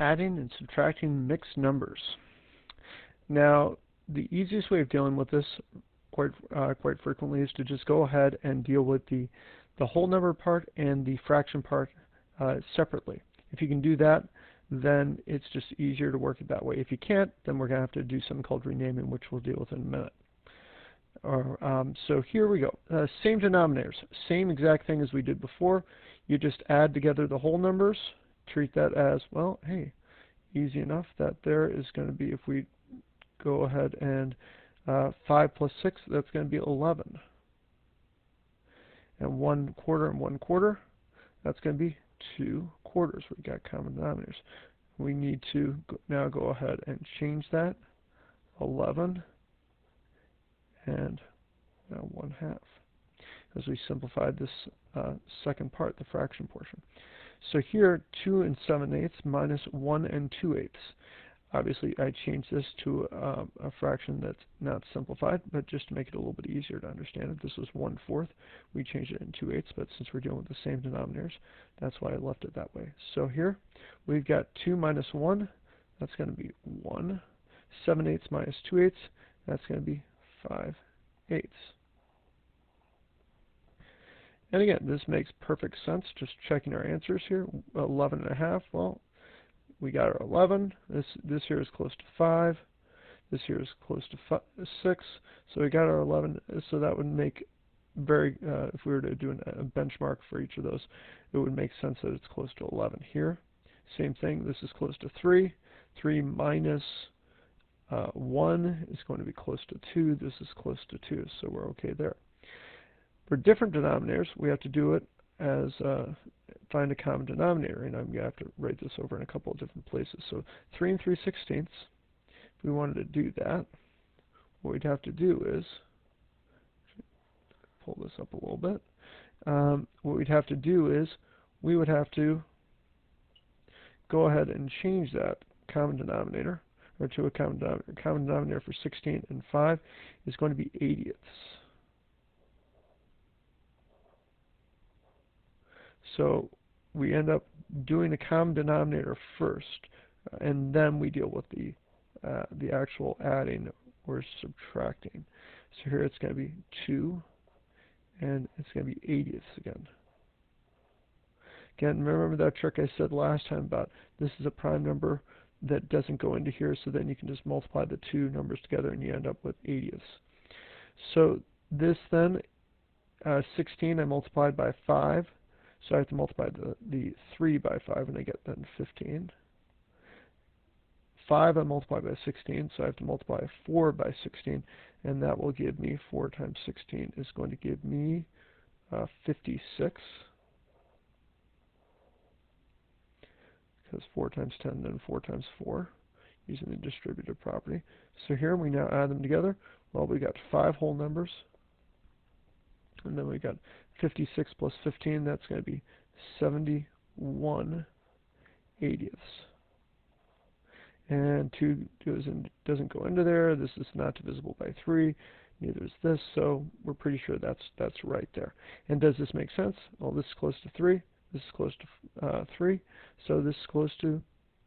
Adding and subtracting mixed numbers. Now, the easiest way of dealing with this quite frequently is to just go ahead and deal with the whole number part and the fraction part separately. If you can do that, then it's just easier to work it that way. If you can't, then we're going to have to do something called renaming, which we'll deal with in a minute. So here we go. Same denominators, same exact thing as we did before. You just add together the whole numbers. Treat that as, well, hey, easy enough. That there is going to be, if we go ahead and 5 plus 6, that's going to be 11. And 1/4 and 1/4, that's going to be 2 quarters. We got common denominators. We need to now go ahead and change that. 11 and now 1/2, as we simplified this second part, the fraction portion. So here, 2 7/8 minus 1 2/8. Obviously, I changed this to a fraction that's not simplified, but just to make it a little bit easier to understand it, this was 1/4. We changed it in 2/8, but since we're dealing with the same denominators, that's why I left it that way. So here, we've got 2 minus 1, that's going to be 1. 7/8 minus 2/8, that's going to be 5/8. And again, this makes perfect sense, just checking our answers here. 11.5, well, we got our 11. This here is close to 5. This here is close to 6. So we got our 11. So that would make if we were to do a benchmark for each of those, it would make sense that it's close to 11 here. Same thing, this is close to 3. 3 minus 1 is going to be close to 2. This is close to 2, so we're okay there. For different denominators, we have to do it as find a common denominator, and I'm going to have to write this over in a couple of different places. So 3 3/16, if we wanted to do that, what we'd have to do is, pull this up a little bit, what we'd have to do is, we would have to go ahead and change that common denominator, or to a common denominator. Common denominator for 16 and 5 is going to be 80ths. So we end up doing the common denominator first, and then we deal with the actual adding or subtracting. So here it's going to be 2, and it's going to be 80ths again. Again, remember that trick I said last time about this is a prime number that doesn't go into here, so then you can just multiply the two numbers together and you end up with 80ths. So this then, 16 I multiplied by 5, so I have to multiply the 3 by 5, and I get then 15. 5 I multiply by 16, so I have to multiply 4 by 16, and that will give me 4 times 16 is going to give me 56. Because 4 times 10, then 4 times 4, using the distributive property. So here we now add them together. Well, we got 5 whole numbers, and then we got 56 plus 15, that's going to be 71 80ths. And 2 doesn't go into there. This is not divisible by 3. Neither is this, so we're pretty sure that's right there. And does this make sense? Well, this is close to 3. This is close to 3. So this is close to,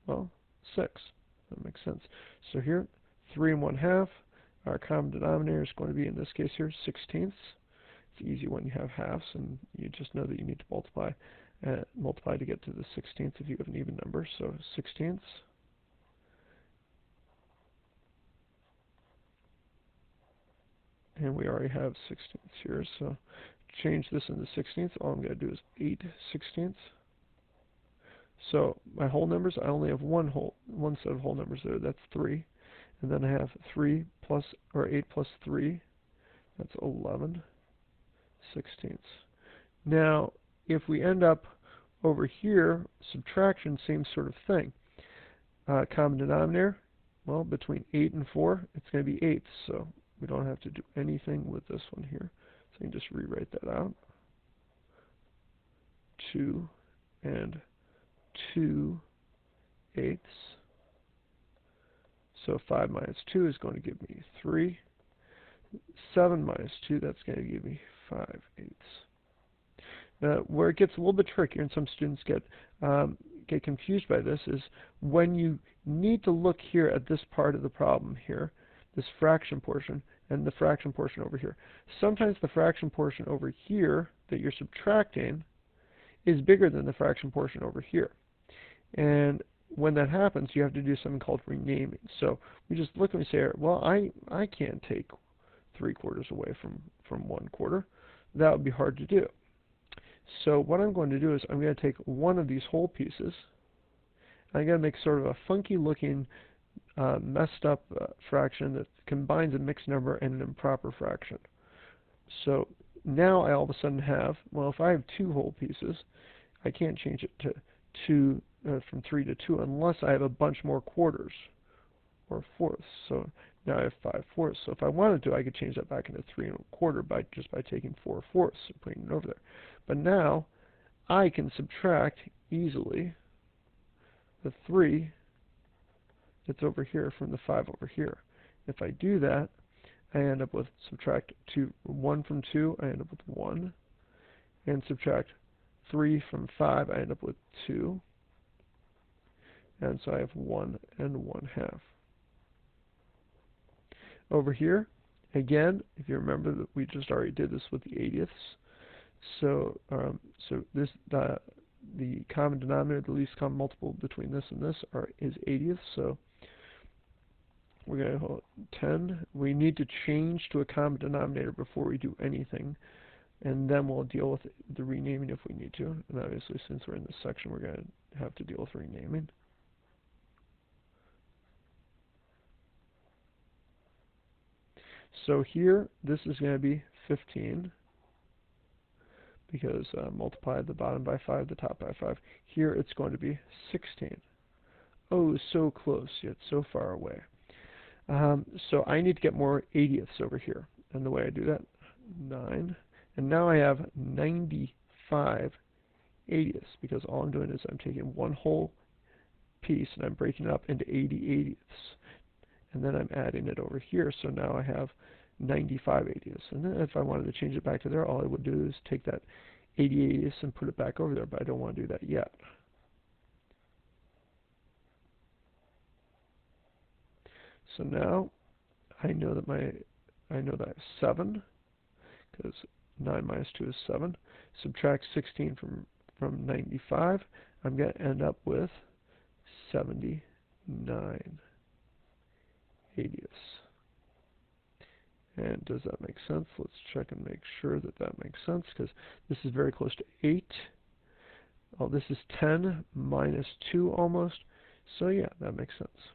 well, 6. That makes sense. So here, 3 1/2. Our common denominator is going to be, in this case here, 16ths. It's easy when you have halves, and you just know that you need to multiply to get to the 16th if you have an even number. So 16ths. And we already have 16ths here, so change this into 16ths. All I'm going to do is 8/16. So my whole numbers, I only have one set of whole numbers there. That's 3, and then I have 8 plus 3. That's 11/16. Now, if we end up over here, subtraction, same sort of thing. Common denominator, well, between 8 and 4, it's going to be 8. So we don't have to do anything with this one here. So I can just rewrite that out. 2 and 2/8. So 5 minus 2 is going to give me 3. 7 minus 2, that's going to give me 5/8. Now, where it gets a little bit trickier, and some students get, get confused by this is when you need to look here at this part of the problem here, this fraction portion, and the fraction portion over here. Sometimes the fraction portion over here that you're subtracting is bigger than the fraction portion over here. And when that happens, you have to do something called renaming. So we just look and we say, well, I can't take 3/4 away from 1/4. That would be hard to do. So what I'm going to do is I'm going to take one of these whole pieces, and I'm going to make sort of a funky looking messed up fraction that combines a mixed number and an improper fraction. So now I all of a sudden have, well, if I have 2 whole pieces, I can't change it to 2 from 3 to 2 unless I have a bunch more quarters or fourths. So now I have 5/4. So if I wanted to, I could change that back into 3 1/4 just by taking 4/4 and putting it over there. But now I can subtract easily the 3 that's over here from the 5 over here. If I do that, I end up with subtract 1 from 2, I end up with 1. And subtract 3 from 5, I end up with 2. And so I have 1 1/2. Over here, again, if you remember that we just already did this with the 80ths. So, this the common denominator, the least common multiple between this and this is 80ths. So we're going to hold 10. We need to change to a common denominator before we do anything, and then we'll deal with the renaming if we need to. And obviously, since we're in this section, we're going to have to deal with renaming. So here, this is going to be 15, because multiply the bottom by 5, the top by 5. Here, it's going to be 16. Oh, so close, yet so far away. So I need to get more 80ths over here. And the way I do that, 9. And now I have 95 80ths, because all I'm doing is I'm taking one whole piece and I'm breaking it up into 80 80ths. And then I'm adding it over here, so now I have 95 80ths. And then if I wanted to change it back to there, all I would do is take that 80 80ths and put it back over there, but I don't want to do that yet. So now I know that I have 7, because 9 minus 2 is 7. Subtract 16 from 95, I'm going to end up with 79 80ths. And does that make sense? Let's check and make sure that that makes sense, because this is very close to 8. Oh, this is 10 minus 2 almost. So yeah, that makes sense.